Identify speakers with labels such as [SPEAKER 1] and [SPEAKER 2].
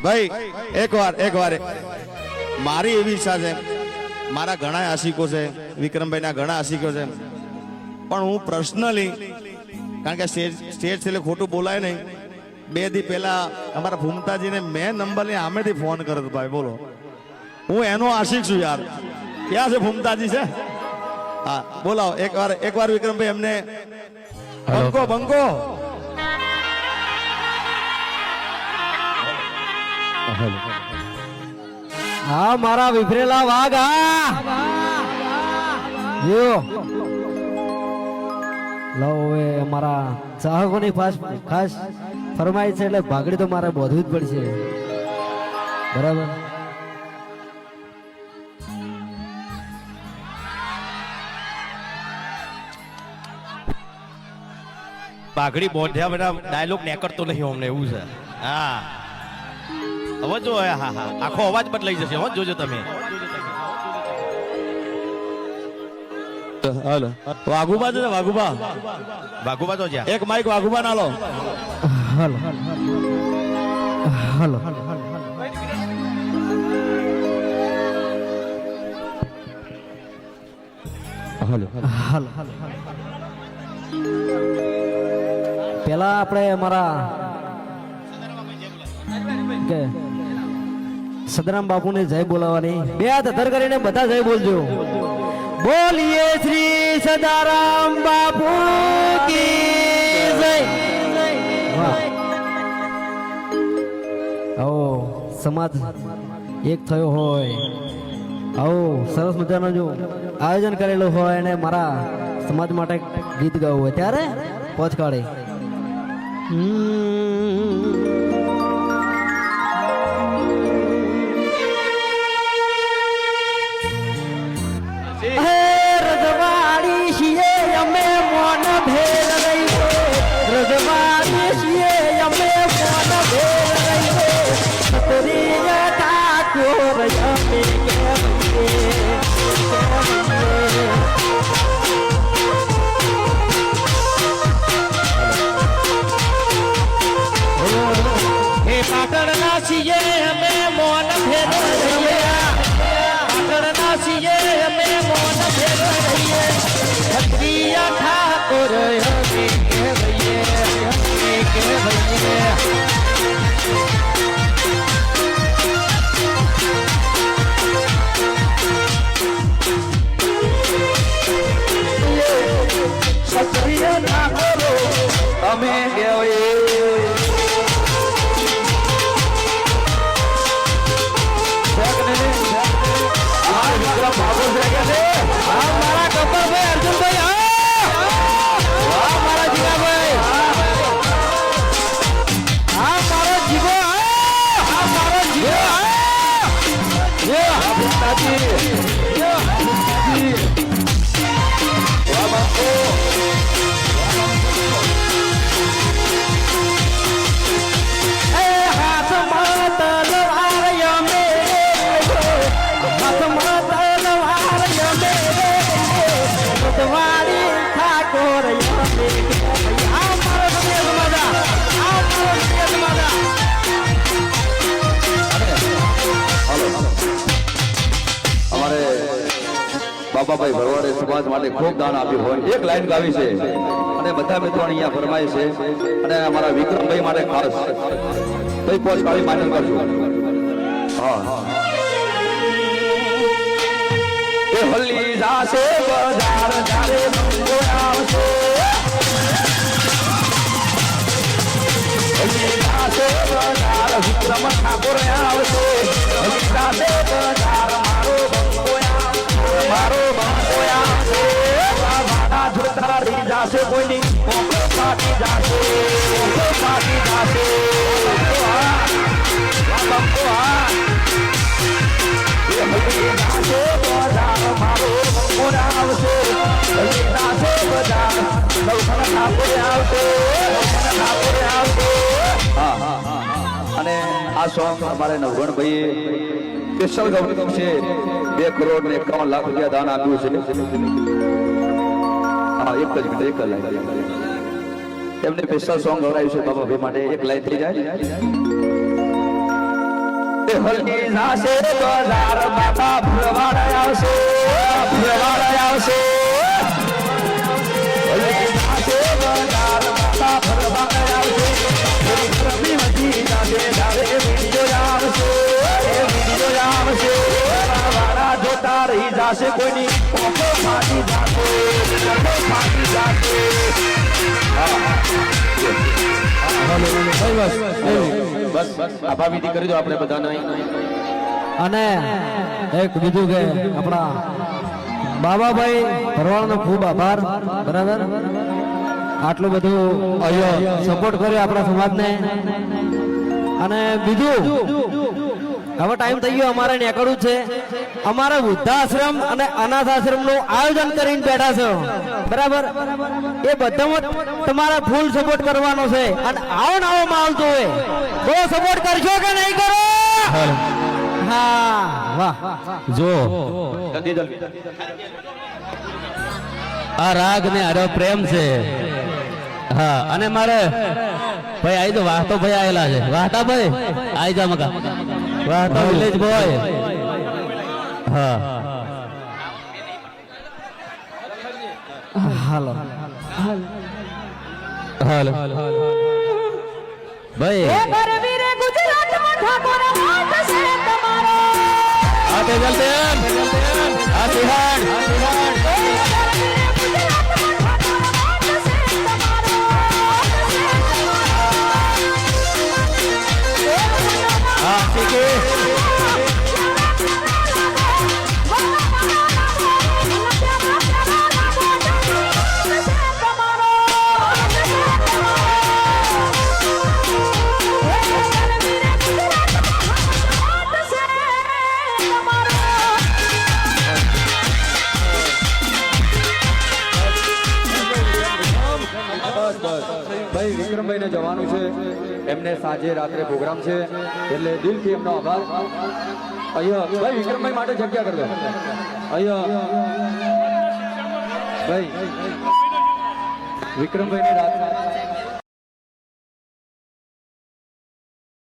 [SPEAKER 1] ભાઈ એક વાર મારી એવી ઈચ્છા છે, મારા ઘણા આશિકો છે, વિક્રમભાઈના ઘણા આશિકો છે, પણ હું પર્સનલી, કારણ કે સ્ટેજ છે એટલે ખોટું બોલાય નહીં, 2 દી પહેલા અમારા ભૂમતાજીને મેં નંબરની આમેથી ફોન કર્યો ભાઈ, બોલો હું એનો આશિક છું યાર. ક્યાં છે ભૂમતાજી? છે? હા બોલાવો એકવાર વિક્રમભાઈ એમને બંકો
[SPEAKER 2] હા મારા વિફરેલા વાઘ. લો હવે અમારા ચાહકોની ખાસ ફરમાઈ છે એટલે ભાગડી તો મારે બોધવું જ પડશે, બરાબર?
[SPEAKER 3] પાઘડી બોધ્યા બધા ડાયલોગ નેકરતો નહીં અમને, એવું છે. હા હવે જો, હા આખો અવાજ બદલાઈ જશે, હવે જોજો તમે.
[SPEAKER 1] હાલો વાઘુબા છે,
[SPEAKER 3] વાઘુબા તો જ્યાં
[SPEAKER 1] એક માઈક વાઘુબા ના લો.
[SPEAKER 2] હાલો હાલો હાલો પેલા આપણે અમારા કે સદરામ બાપુને જય બોલાવવાની. 2 હાથ અધર કરીને બધા જય બોલજો. બોલીએ શ્રી સદારામ બાપુ કી જય. વાહ, આવો સમાજ એક થયો હોય, આવો સરસ મજાનો જો આયોજન કરેલું હોય અને મારા સમાજ માટે ગીત ગાવું હોય ત્યારે પહોંચ કાઢે. રજવાડી છીએ અમે મોન ભેર રહીએ, રજવાડી છીએ અમે મોન ભેર રહીએ, છત્રીય ઠાકોર અમે પાટણના છીએ અમે મોન ભેર રહીએ, પાટણના છીએ અમે મોન ભેર રહીએ, છત્રીય ઠાકોર અમે કહેવાઈએ, અમે કહેવાઈએ. છત્રીય ઠાકોરો અમે કહેવાઈએ. મારા કપરભાઈ અર્જુનભાઈ, મારા જીગાભાઈ, મારો જીગો, મારો
[SPEAKER 4] બાબાભાઈ ભરવાડે સમાજ માટે ખૂબ દાન આપ્યું હોય. એક લાઈન ગાવી છે અને બધા મિત્રો અહીંયા ફરમાય છે, અને અમારા વિક્રમભાઈ માટે ખાસ કઈ પોચ કાઢી માન્ય કરજો. હા એ હલ્લી જાશે બજાર જારે મંગો આવશે, હલ્લી જાશે બજાર વિક્રમ ઠાકોર આવશે, હલ્લી જાશે બજાર મારો મંગો મારો બંકોયા છે, મારા જોતા રહી જાશે કોઈની કોકો પાટી જાશે, કોકો પાટી જાશે. બંકો હા એ હલ્લી જાશે બજાર મારો બંકો આવશે, હલ્લી જાશે બજાર લવખણ ઠાકોર આવશે, લવખણ ઠાકોર આવશે. હા અને આ સોંગ અમારે નવગણભાઈએ સ્પેશિયલ ગૌરવ છે, 2 કરોડ ને 51 લાખ રૂપિયા દાન આપ્યું છે. હા એક જ મિનિટ, એક લાઈન એમને સ્પેશિયલ સોંગ ગવડાવ્યું છે બાબા ભાઈ માટે. એક લાઈન થઈ જાય. એ હલકી જાશે બજાર બાપા ફૂલવાડ આવશે ફૂલવાડ આવશે હલકી જાશે બજાર બાપા ફૂલવાડ આવશે વિક્રમી વધી જાશે ધારે વિડીયો આવશે એ વિડીયો આવશે વાળા જોતા રહી જાશે કોઈની ઓકો ફાટી જાશે ઓકો ફાટી જાશે બસ આભા વિધિ કરી દો આપણે બધાને
[SPEAKER 2] અને એક બીજું કે આપણા બાબાભાઈ ભરવાડનો ખૂબ આભાર બરાબર આટલું બધું સપોર્ટ કર્યો આપણા સમાજને અને બીજું હવે ટાઈમ થઈ ગયો અમારે નીકળવું છે અમારે વૃદ્ધાશ્રમ અને અનાથ આશ્રમ નું આયોજન કરીને બેઠા છો બરાબર એ બધામાં તમારે ફૂલ સપોર્ટ કરવાનો છે અને આવો ને આવો માહોલ જોવે તો સપોર્ટ કરશો કે નહીં કરો હા વાહ
[SPEAKER 3] જો
[SPEAKER 4] જલ્દી જલ્દી
[SPEAKER 3] આ રાગ ને હારો પ્રેમ છે હા અને મારે ભાઈ આઈ તો વાહતો ભાઈ આયેલા છે વાહતા ભાઈ આઈ જા મકા વાહતા વિલેજ બોય હા
[SPEAKER 2] હાલો
[SPEAKER 3] હાલ ભાઈ આતે જલ્દી આ સિહાડ
[SPEAKER 5] ભાઈ વિક્રમભાઈ ને જવાનું છે એમને સાંજે રાત્રે પ્રોગ્રામ છે એટલે દિલથી એમનો આભાર અહીંયા ભાઈ વિક્રમભાઈ માટે જગ્યા કરી દો અહીંયા ભાઈ વિક્રમભાઈ ની રાત